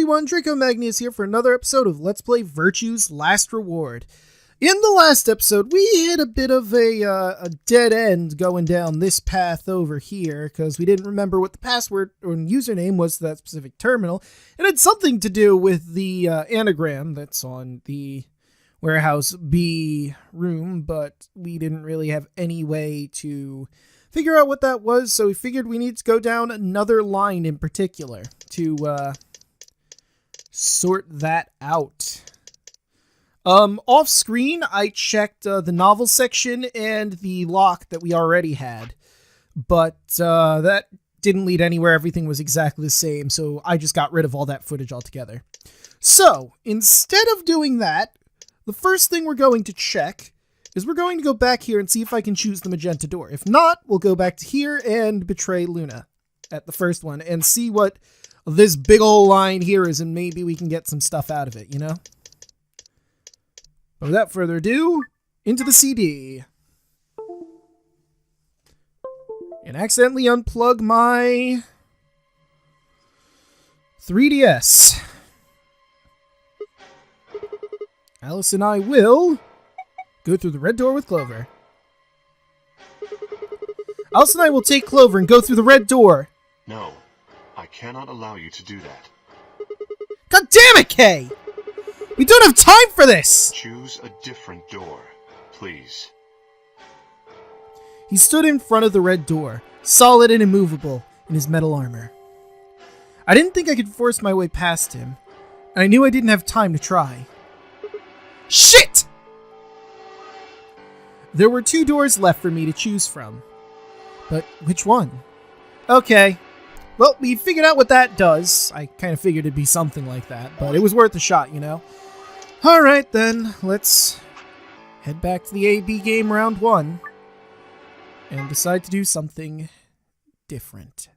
everyone, Draco Magnius here for another episode of Let's Play Virtue's Last Reward. In the last episode, we hit a bit of a dead end going down this path over here, because we didn't remember what the password or username was to that specific terminal. It had something to do with the anagram that's on the Warehouse B room, but we didn't really have any way to figure out what that was, so we figured we need to go down another line in particular to sort that out. Off screen, I checked the novel section and the lock that we already had, but that didn't lead anywhere. Everything was exactly the same, so I just got rid of all that footage altogether. So, instead of doing that, the first thing we're going to check is we're going to go back here and see if I can choose the magenta door. If not, we'll go back to here and betray Luna at the first one and see what this big old line here is, and maybe we can get some stuff out of it, you know? But without further ado, into the CD. And accidentally unplug my 3DS. Alice and I will go through the red door with Clover. Alice and I will take Clover and go through the red door. No, I cannot allow you to do that. God damn it, Kay! We don't have time for this! Choose a different door, please. He stood in front of the red door, solid and immovable in his metal armor. I didn't think I could force my way past him, and I knew I didn't have time to try. Shit! There were 2 doors left for me to choose from. But which one? Okay. Well, we figured out what that does. I kind of figured it'd be something like that, but it was worth a shot, you know? Alright then, let's head back to the AB game round 1 and decide to do something different.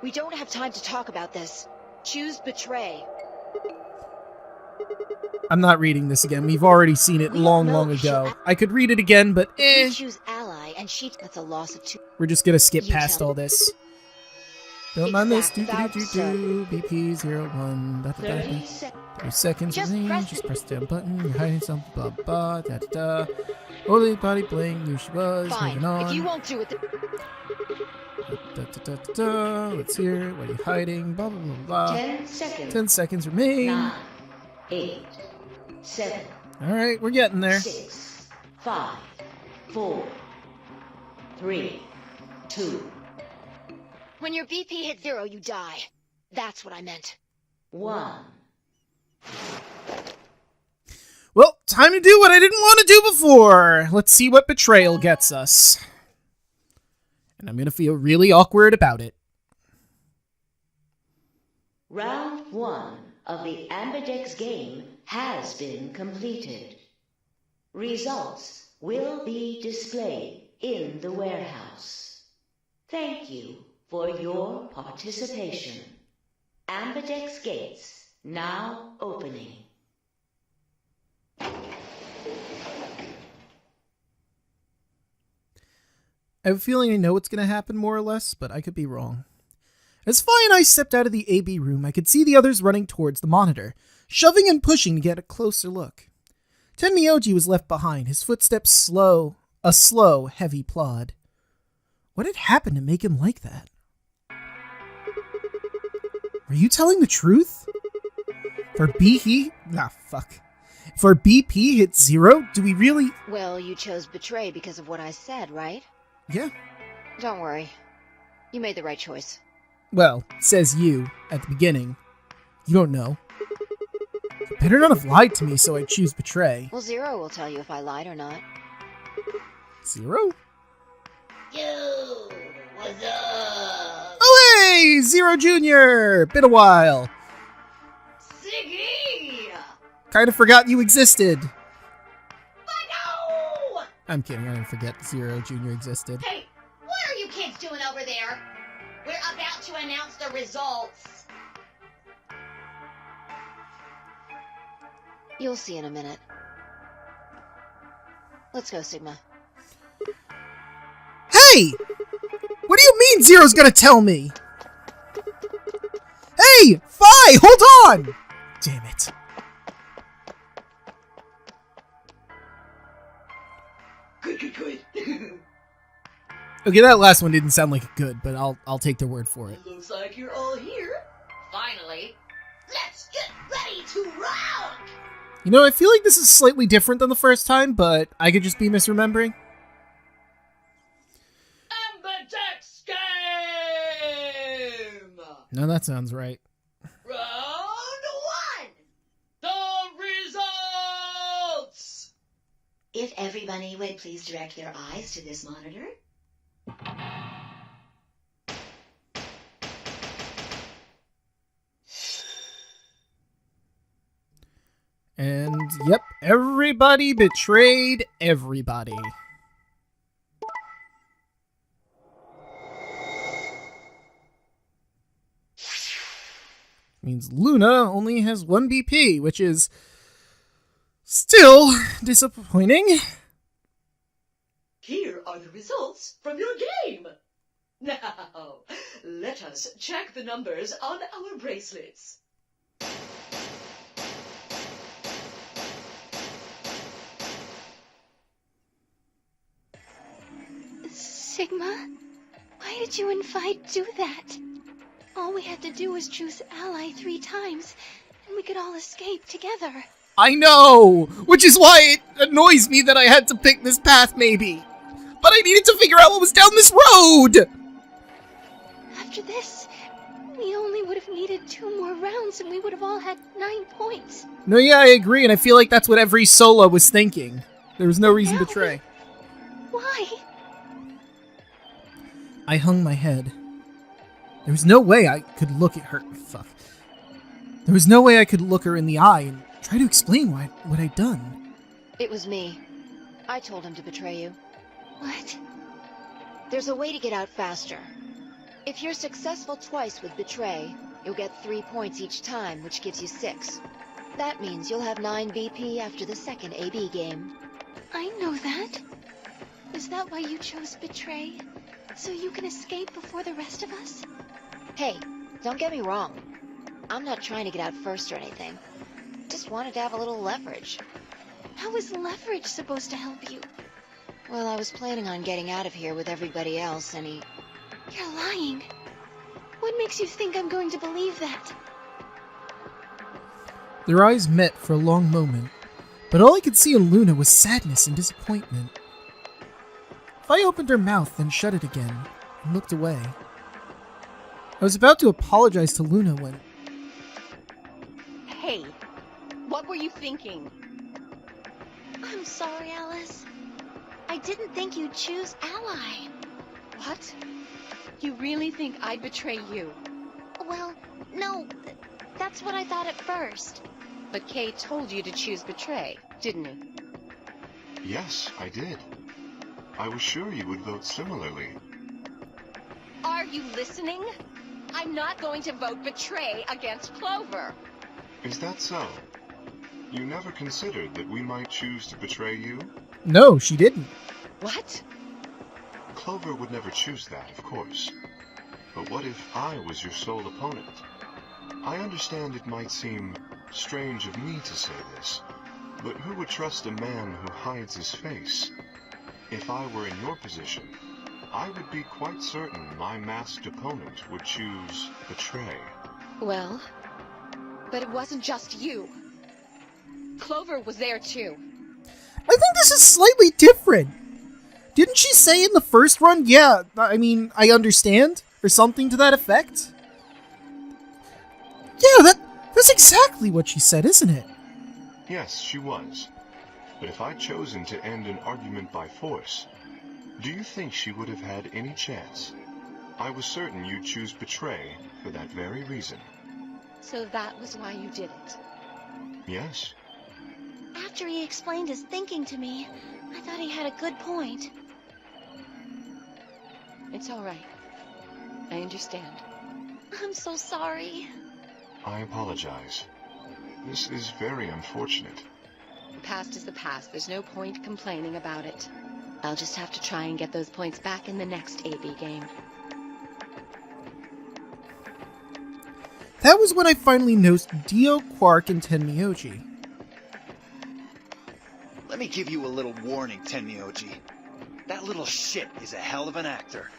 We don't have time to talk about this. Choose betray. I'm not reading this again. We've already seen it long ago. I could read it again, but We choose ally, and that's a loss of 2. we're just gonna skip You past tell all this. Don't mind this. Exact. BP 01. 30 seconds remain. Just press the down button. You're hiding something. Blah blah. Da da da. Holy body bling. Knew she was. Fine. Moving on. If you won't do it, Da, da, da, da, da. Let's hear it. What are you hiding? Blah blah blah blah. 10 seconds. 10 seconds remain. 9, 8, 7, All right, we're getting there. 6, 5, 4, 3, 2, when your BP hits 0, you die. That's what I meant. 1. Well, time to do what I didn't want to do before. Let's see what betrayal gets us. And I'm going to feel really awkward about it. Round 1 of the Ambidex game has been completed. Results will be displayed in the warehouse. Thank you for your participation. Ambidex gates now opening. I have a feeling I know what's going to happen more or less, but I could be wrong. As Fi and I stepped out of the AB room, I could see the others running towards the monitor, shoving and pushing to get a closer look. Tenmyoji was left behind, his footsteps slow, a slow, heavy plod. What had happened to make him like that? Were you telling the truth? For For BP hit 0? Do we really? Well, you chose betray because of what I said, right? Yeah. Don't worry. You made the right choice. Well, says you, at the beginning. You don't know. You better not have lied to me, so I choose betray. Well, 0 will tell you if I lied or not. 0? Yo, what's up? Oh hey! 0 Jr.! Been a while. Siggy! Kinda forgot you existed. No! I'm kidding, I didn't forget 0 Jr. existed. Hey, what are you kids doing over there? We're about to announce the results. You'll see in a minute. Let's go, Sigma. Hey! What do you mean Zero's gonna tell me? Hey! Fi! Hold on! Damn it. Good. Okay, that last one didn't sound like good, but I'll take their word for it. Looks like you're all here. Finally. Let's get ready to rock! You know, I feel like this is slightly different than the first time, but I could just be misremembering. Ambidex game! No, that sounds right. Round 1! The results! If everybody would please direct their eyes to this monitor. And, yep, everybody betrayed everybody. Means Luna only has 1 BP, which is still disappointing. Here are the results from your game. Now, let us check the numbers on our bracelets. Sigma, why did you and Vi do that? All we had to do was choose ally 3 times, and we could all escape together. I know! Which is why it annoys me that I had to pick this path, maybe. But I needed to figure out what was down this road! After this, we only would have needed 2 more rounds, and we would have all had 9 points. No, yeah, I agree, and I feel like that's what every solo was thinking. There was no reason to betray. Why? I hung my head. There was no way I could look at her. Fuck. There was no way I could look her in the eye and try to explain what I'd done. It was me. I told him to betray you. What? There's a way to get out faster. If you're successful twice with Betray, you'll get 3 points each time, which gives you 6. That means you'll have 9 BP after the second AB game. I know that. Is that why you chose Betray? So you can escape before the rest of us? Hey, don't get me wrong. I'm not trying to get out first or anything. Just wanted to have a little leverage. How is leverage supposed to help you? Well, I was planning on getting out of here with everybody else, and You're lying. What makes you think I'm going to believe that? Their eyes met for a long moment, but all I could see in Luna was sadness and disappointment. Vi opened her mouth, then shut it again, and looked away. I was about to apologize to Luna when... Hey, what were you thinking? I'm sorry, Alice. I didn't think you'd choose Ally. What? You really think I'd betray you? Well, no, that's what I thought at first. But Kay told you to choose Betray, didn't he? Yes, I did. I was sure you would vote similarly. Are you listening? I'm not going to vote Betray against Clover. Is that so? You never considered that we might choose to betray you? No, she didn't. What? Clover would never choose that, of course. But what if I was your sole opponent? I understand it might seem strange of me to say this, but who would trust a man who hides his face? If I were in your position, I would be quite certain my masked opponent would choose Betray. Well, but it wasn't just you. Clover was there too. I think this is slightly different. Didn't she say in the first run, yeah, I mean, I understand? Or something to that effect? Yeah, that's exactly what she said, isn't it? Yes, she was. But if I'd chosen to end an argument by force, do you think she would have had any chance? I was certain you'd choose Betray for that very reason. So that was why you did it. Yes. After he explained his thinking to me, I thought he had a good point. It's all right. I understand. I'm so sorry. I apologize. This is very unfortunate. The past is the past. There's no point complaining about it. I'll just have to try and get those points back in the next AB game. That was when I finally noticed Dio, Quark, and Tenmyoji. Let me give you a little warning, Tenmyoji. That little shit is a hell of an actor.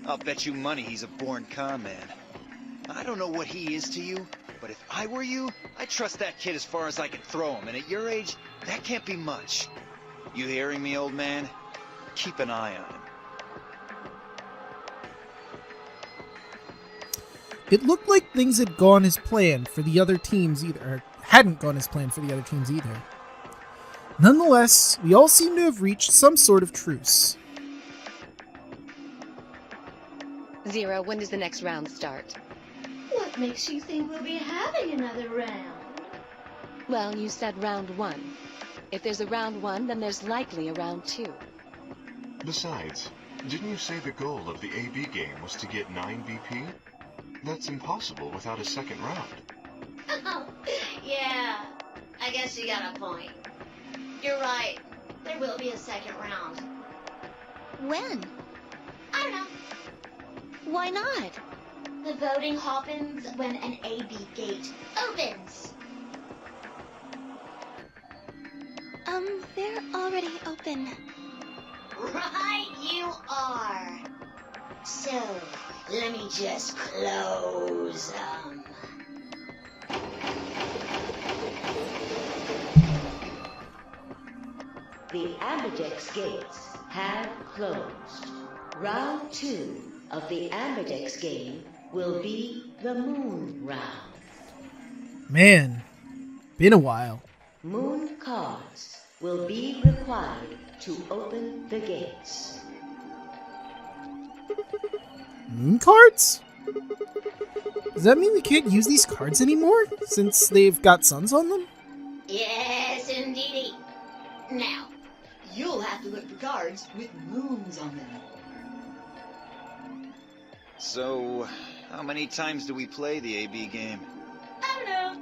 I'll bet you money he's a born con man. I don't know what he is to you, but if I were you, I'd trust that kid as far as I can throw him, and at your age, that can't be much. You hearing me, old man? Keep an eye on him. It looked like things had gone as planned for the other teams either, or hadn't gone as planned for the other teams either. Nonetheless, we all seem to have reached some sort of truce. Zero, when does the next round start? What makes you think we'll be having another round? Well, you said round 1. If there's a round 1, then there's likely a round 2. Besides, didn't you say the goal of the AB game was to get 9 BP? That's impossible without a second round. Oh, yeah. I guess you got a point. You're right. There will be a second round. When? I don't know. Why not? The voting happens when an AB gate opens. They're already open. Right you are. So, let me just close them. The Ambidex gates have closed. Round 2 of the Ambidex game will be the Moon round. Man, been a while. Moon cards will be required to open the gates. Moon cards? Does that mean we can't use these cards anymore, since they've got suns on them? Yes, indeedy. Now, You'll have to look for cards with moons on them. So, how many times do we play the AB game? I don't know.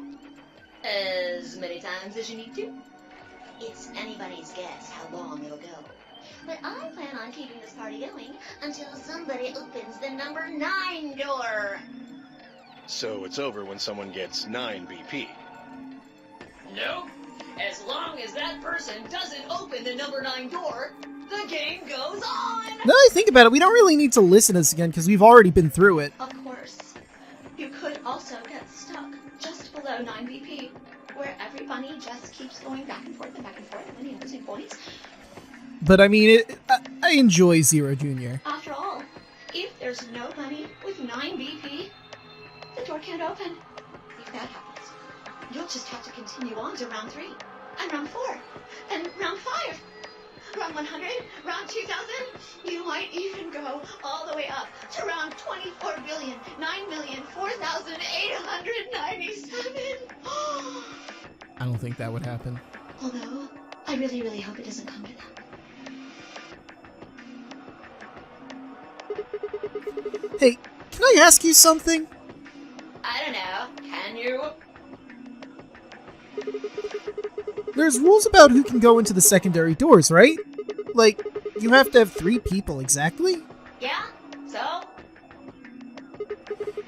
As many times as you need to. It's anybody's guess how long it'll go. But I plan on keeping this party going until somebody opens the number 9 door. So it's over when someone gets 9 BP. Nope. As long as that person doesn't open the number 9 door, the game goes on! Now that I think about it, we don't really need to listen to this again, because we've already been through it. Of course. You could also get stuck just below 9 BP, where every bunny just keeps going back and forth, winning and losing points. But I mean, I enjoy Zero Jr. After all, if there's no bunny with 9 BP, the door can't open. If that happens, you'll just have to continue on to round 3, and round 4, and round 5. Round 100, round 2000, you might even go all the way up to round 24,9,004,897. I don't think that would happen. Although, I really, really hope it doesn't come to that. Hey, can I ask you something? I don't know. Can you? There's rules about who can go into the secondary doors, right? Like, you have to have 3 people exactly? Yeah? So?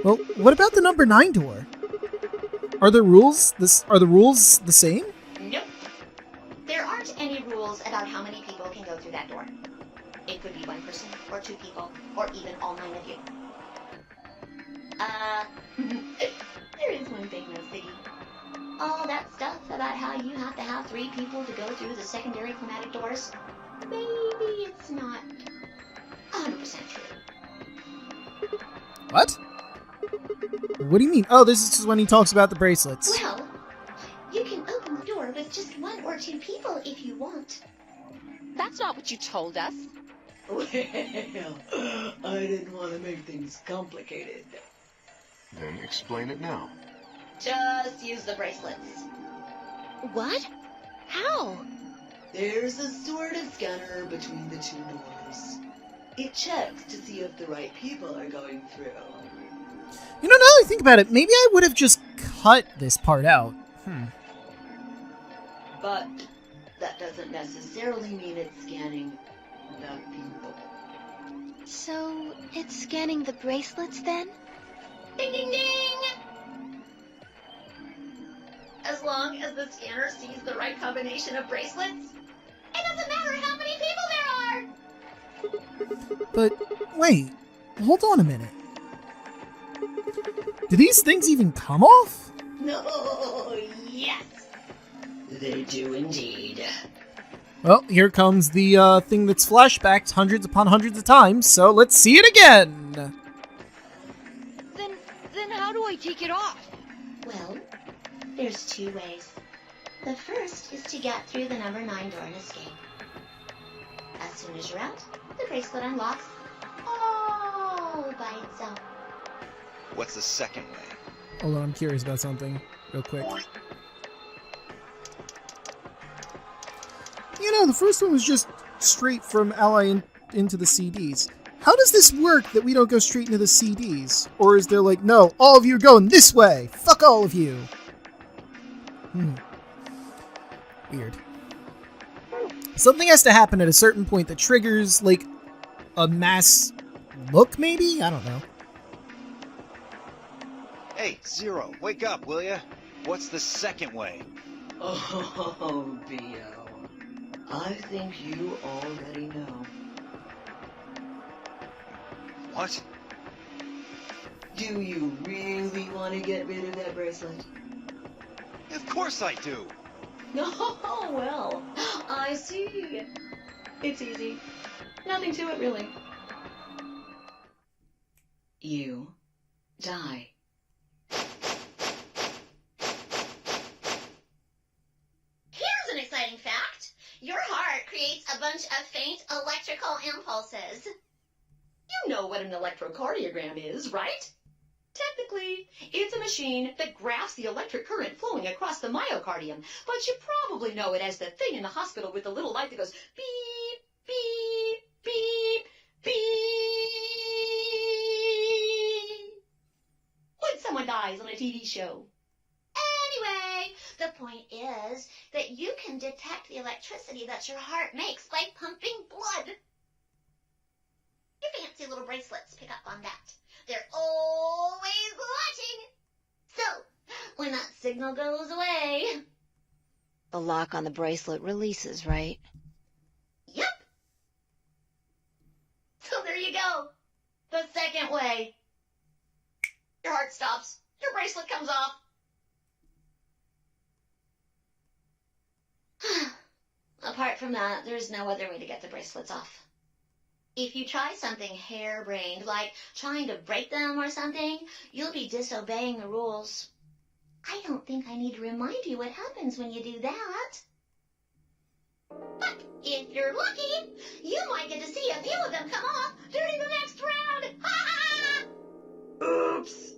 Well, what about the number 9 door? Are the rules the same? Nope. There aren't any rules about how many people can go through that door. It could be 1 person, or 2 people, or even all 9 of you. There is one big no biggie. All that stuff about how you have to have 3 people to go through the secondary chromatic doors, maybe it's not 100% true. What? What do you mean? Oh, this is just when he talks about the bracelets. Well, you can open the door with just 1 or 2 people if you want. That's not what you told us. Well, I didn't want to make things complicated. Then explain it now. Just use the bracelets. What? How? There's a sort of scanner between the 2 doors. It checks to see if the right people are going through. You know, now that I think about it, maybe I would have just cut this part out. But that doesn't necessarily mean it's scanning the people. So, it's scanning the bracelets then? Ding ding ding! as long as the scanner sees the right combination of bracelets. It doesn't matter how many people there are! But, wait, hold on a minute. Do these things even come off? No, yes! They do indeed. Well, here comes the thing that's flashbacked hundreds upon hundreds of times, so let's see it again! Then how do I take it off? Well, there's two ways. The first is to get through the number 9 door and escape. As soon as you're out, the bracelet unlocks all by itself. What's the second way? Hold on, I'm curious about something, real quick. You know, the first one was just straight from Ally into the CDs. How does this work that we don't go straight into the CDs? Or is there like, no, all of you are going this way! Fuck all of you! Weird. Something has to happen at a certain point that triggers, like, a mass look, maybe? I don't know. Hey, Zero, wake up, will ya? What's the second way? Oh, B.O. I think you already know. What? Do you really want to get rid of that bracelet? Of course I do! Oh, well, I see. It's easy. Nothing to it, really. You die. Here's an exciting fact. Your heart creates a bunch of faint electrical impulses. You know what an electrocardiogram is, right? Technically, it's a machine that graphs the electric current flowing across the myocardium, but you probably know it as the thing in the hospital with the little light that goes beep, beep, beep, beep. When someone dies on a TV show. Anyway, the point is that you can detect the electricity that your heart makes by pumping blood. Your fancy little bracelets pick up on that. They're always watching. So, when that signal goes away... The lock on the bracelet releases, right? Yep. So there you go. The second way. Your heart stops. Your bracelet comes off. Apart from that, there's no other way to get the bracelets off. If you try something harebrained, like trying to break them or something, you'll be disobeying the rules. I don't think I need to remind you what happens when you do that. But if you're lucky, you might get to see a few of them come off during the next round. Ha ha! Oops.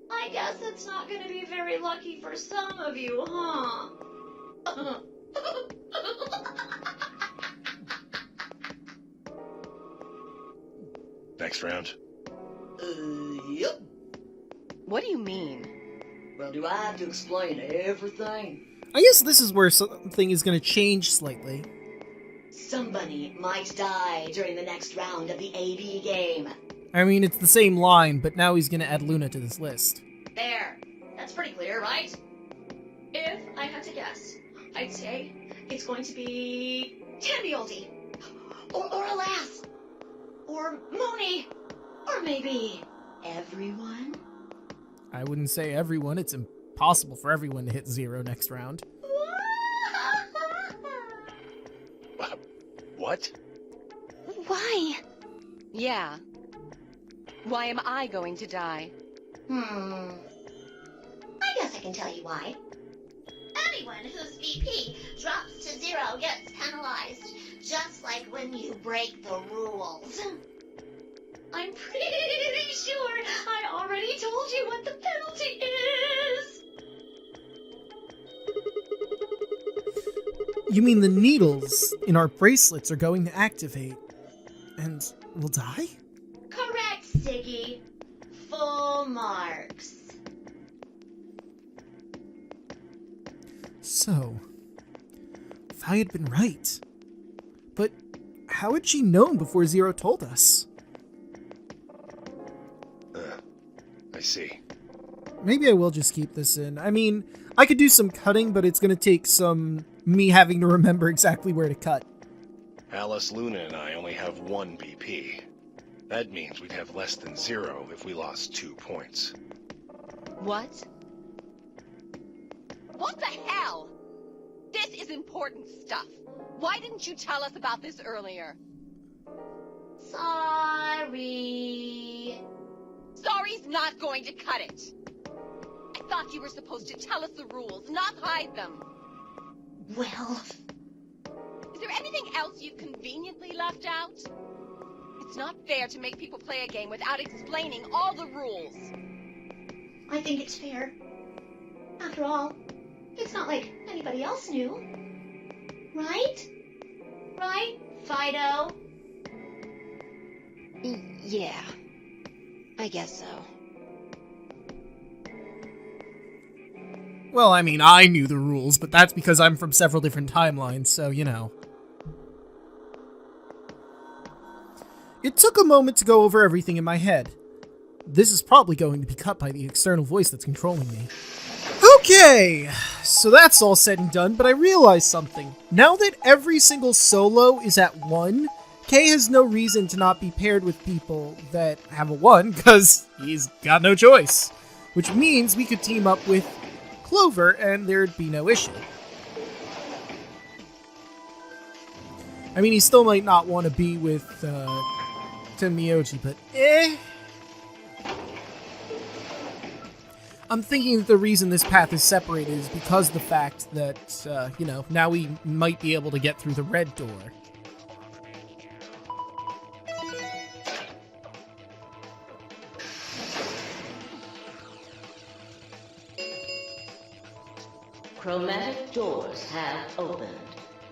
I guess it's not going to be very lucky for some of you, huh? Next round. Yep. What do you mean? Well, do I have to explain everything? I guess this is where something is going to change slightly. Somebody might die during the next round of the AB game. I mean, it's the same line, but now he's going to add Luna to this list. There. That's pretty clear, right? If I had to guess, I'd say it's going to be Tandy or Alas, or Mooney, or maybe everyone. I wouldn't say everyone. It's impossible for everyone to hit 0 next round. What? Why? Yeah. Why am I going to die? I guess I can tell you why. Anyone whose VP drops to 0 gets penalized, just like when you break the rules. I'm pretty sure I already told you what the penalty is. You mean the needles in our bracelets are going to activate, and we'll die? Correct, Siggy. Full marks. So, if I had been right. But how had she known before 0 told us? I see. maybe I will just keep this in. I mean, I could do some cutting, but it's going to take some me having to remember exactly where to cut. Alice, Luna, and I only have 1 BP. That means we'd have less than 0 if we lost 2 points. What? What the hell? This is important stuff. Why didn't you tell us about this earlier? Sorry. Sorry's not going to cut it. I thought you were supposed to tell us the rules, not hide them. Well... Is there anything else you've conveniently left out? It's not fair to make people play a game without explaining all the rules. I think it's fair. After all, it's not like anybody else knew. Right? Right, Fido? Yeah. I guess so. Well, I mean, I knew the rules, but that's because I'm from several different timelines, so, you know. It took a moment to go over everything in my head. This is probably going to be cut by the external voice that's controlling me. Okay, so that's all said and done, but I realized something. Now that every single solo is at 1, Kay has no reason to not be paired with people that have a 1, because he's got no choice. Which means we could team up with Clover and there'd be no issue. I mean, he still might not want to be with Tenmyoji, but I'm thinking that the reason this path is separated is because of the fact that, you know, now we might be able to get through the red door. Chromatic doors have opened.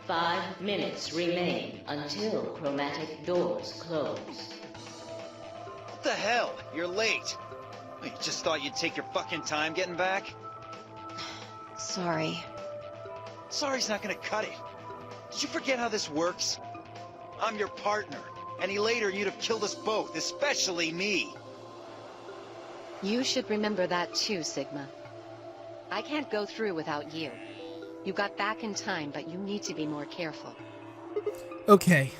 5 minutes remain until chromatic doors close. What the hell? You're late. You just thought you'd take your fucking time getting back? Sorry. Sorry's not gonna cut it. Did you forget how this works? I'm your partner. Any later you'd have killed us both, especially me. You should remember that too, Sigma. I can't go through without you. You got back in time, but you need to be more careful. Okay.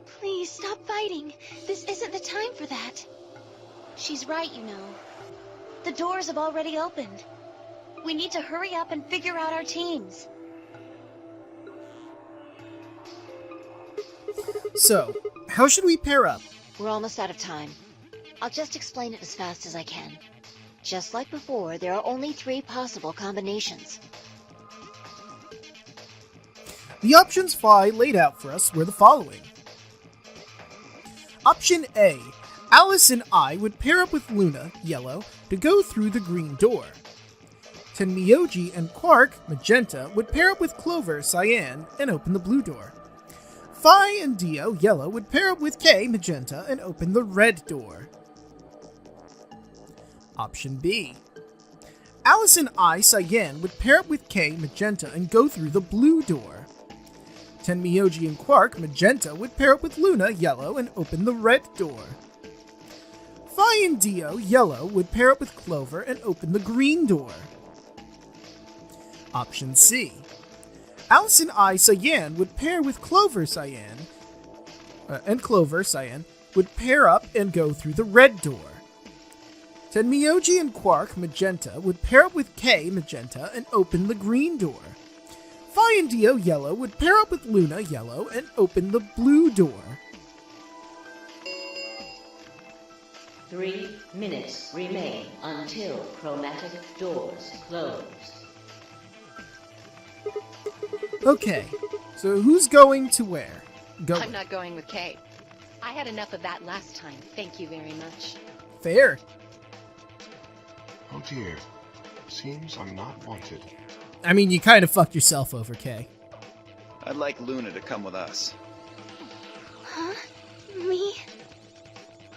Please, stop fighting. This isn't the time for that. She's right, you know. The doors have already opened. We need to hurry up and figure out our teams. So, how should we pair up? We're almost out of time. I'll just explain it as fast as I can. Just like before, there are only 3 possible combinations. The options Phi laid out for us were the following. Option A. Alice and I would pair up with Luna, yellow, to go through the green door. Tenmyoji and Quark, magenta, would pair up with Clover, cyan, and open the blue door. Phi and Dio, yellow, would pair up with Kay, magenta, and open the red door. Option B. Alice and I, cyan, would pair up with Kay, magenta, and go through the blue door. Tenmyoji and Quark, magenta, would pair up with Luna, yellow, and open the red door. Phi and Dio, yellow, would pair up with Clover and open the green door. Option C. Alice and I, cyan, would pair with Clover, cyan, would pair up and go through the red door. Tenmyoji and Quark, magenta, would pair up with Kay, magenta, and open the green door. Phi and Dio, yellow, would pair up with Luna, yellow, and open the blue door. 3 minutes remain until chromatic doors close. Okay, so who's going to where? Go. I'm not going with Kay. I had enough of that last time. Thank you very much. Fair. Oh dear. Seems I'm not wanted. I mean, you kind of fucked yourself over, Kay. I'd like Luna to come with us. Huh? Me?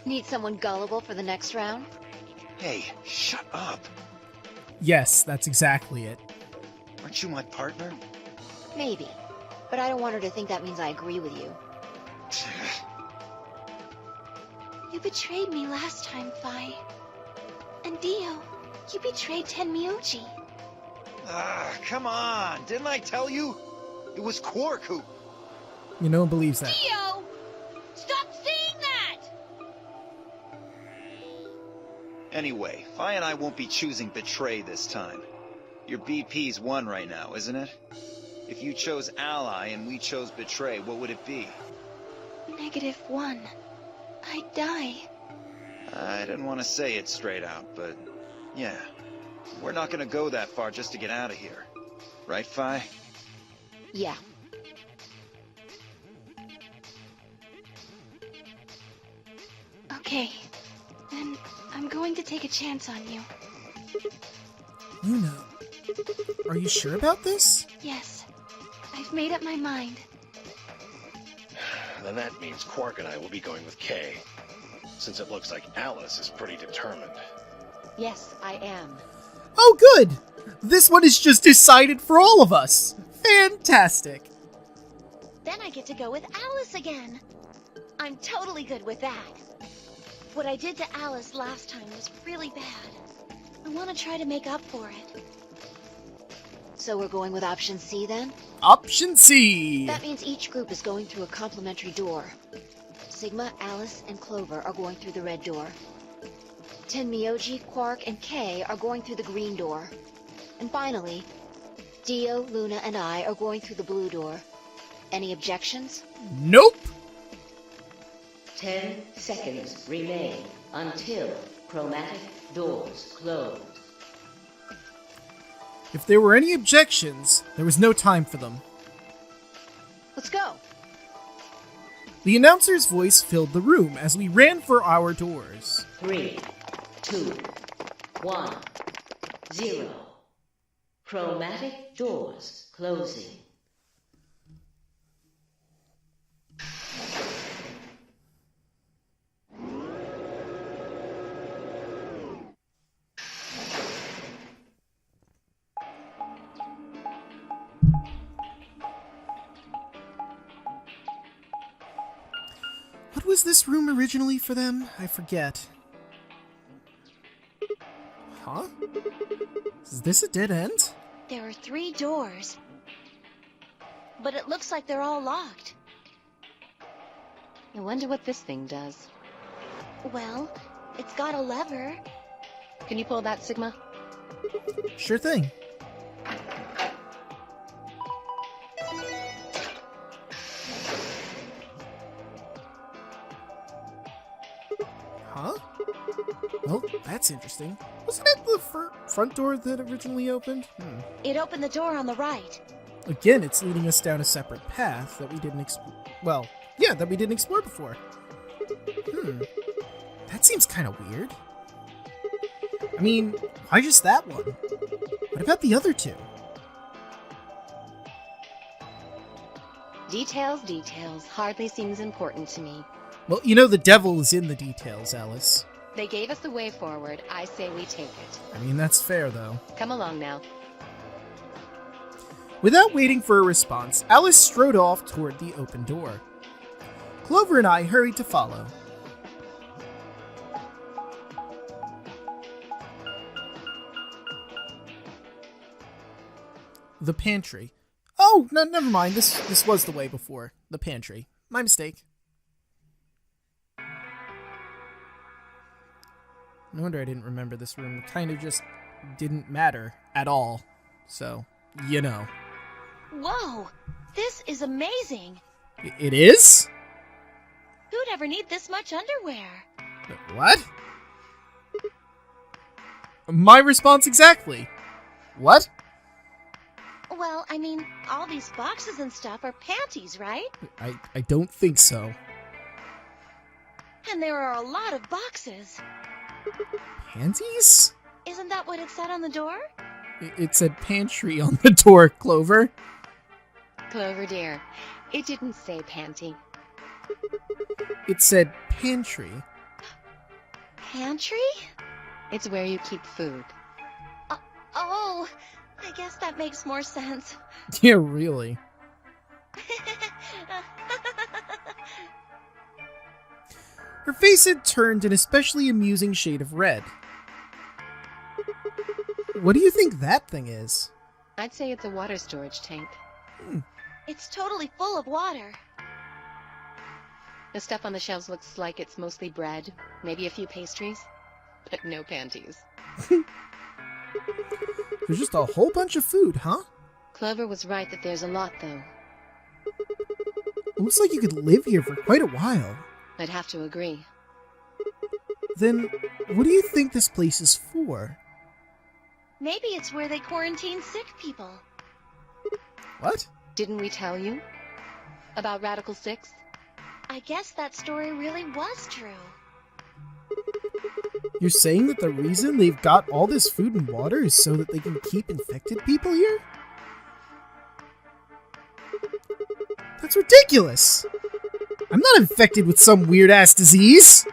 Need someone gullible for the next round? Hey, shut up. Yes, that's exactly it. Aren't you my partner? Maybe. But I don't want her to think that means I agree with you. You betrayed me last time, Phi. And Dio. You betrayed Tenmyouji. Ah, come on. Didn't I tell you? It was Quark who... No one believes that. Dio! Stop saying that! Anyway, Fi and I won't be choosing Betray this time. Your BP's 1 right now, isn't it? If you chose Ally and we chose Betray, what would it be? -1. I'd die. I didn't want to say it straight out, but yeah. We're not gonna go that far just to get out of here. Right, Fi? Yeah. Okay. Then I'm going to take a chance on you. Luna, are you sure about this? Yes. I've made up my mind. Then that means Quark and I will be going with Kay, since it looks like Alice is pretty determined. Yes, I am. Oh, good! This one is just decided for all of us. Fantastic. Then I get to go with Alice again. I'm totally good with that. What I did to Alice last time was really bad. I want to try to make up for it. So we're going with option C then? Option C! That means each group is going through a complementary door. Sigma, Alice, and Clover are going through the red door. Tenmyouji, Quark, and Kay are going through the green door. And finally, Dio, Luna, and I are going through the blue door. Any objections? Nope! 10 seconds remain until chromatic doors close. If there were any objections, there was no time for them. Let's go! The announcer's voice filled the room as we ran for our doors. 3, 2, 1, 0. Chromatic doors closing. What was this room originally for them? I forget. Huh? Is this a dead end? There are 3 doors. But it looks like they're all locked. I wonder what this thing does. Well, it's got a lever. Can you pull that, Sigma? Sure thing. Huh? Well, that's interesting. Wasn't it the front door that originally opened? It opened the door on the right. Again, it's leading us down a separate path that we didn't explore. Well, yeah, that we didn't explore before. That seems kind of weird. I mean, why just that one? What about the other 2? Details, details. Hardly seems important to me. Well, you know the devil is in the details, Alice. They gave us the way forward. I say we take it. I mean, that's fair, though. Come along now. Without waiting for a response, Alice strode off toward the open door. Clover and I hurried to follow. The pantry. Oh, no, never mind. This was the way before. The pantry. My mistake. No wonder I didn't remember this room. It kind of just didn't matter at all. So, you know. Whoa! This is amazing! It is? Who'd ever need this much underwear? What? My response exactly. What? Well, I mean, all these boxes and stuff are panties, right? I don't think so. And there are a lot of boxes. Panties? Isn't that what it said on the door? It said pantry on the door, Clover. Clover dear, it didn't say panty. It said pantry. Pantry? It's where you keep food. Oh, I guess that makes more sense. Yeah, really. Her face had turned an especially amusing shade of red. What do you think that thing is? I'd say it's a water storage tank. It's totally full of water. The stuff on the shelves looks like it's mostly bread, maybe a few pastries, but no panties. There's just a whole bunch of food, huh? Clover was right that there's a lot, though. Looks like you could live here for quite a while. I'd have to agree. Then, what do you think this place is for? Maybe it's where they quarantine sick people. What? Didn't we tell you? About Radical 6? I guess that story really was true. You're saying that the reason they've got all this food and water is so that they can keep infected people here? That's ridiculous! I'm not infected with some weird-ass disease!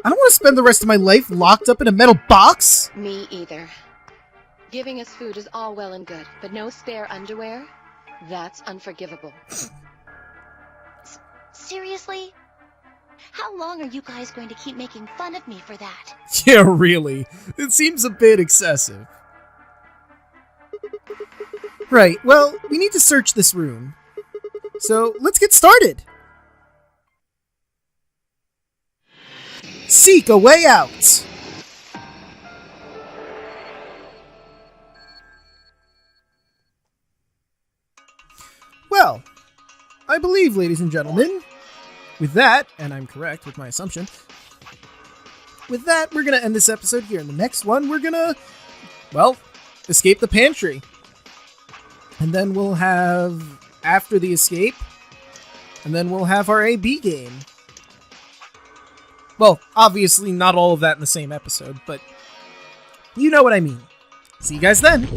I don't want to spend the rest of my life locked up in a metal box! Me either. Giving us food is all well and good, but no spare underwear? That's unforgivable. Seriously? How long are you guys going to keep making fun of me for that? Yeah, really. It seems a bit excessive. Right, well, we need to search this room. So, let's get started! Seek a way out! Well, I believe, ladies and gentlemen, with that, and I'm correct with my assumption, with that, we're going to end this episode here. In the next one, we're going to, well, escape the pantry. And then we'll have, after the escape, and then we'll have our AB game. Well, obviously not all of that in the same episode, but you know what I mean. See you guys then!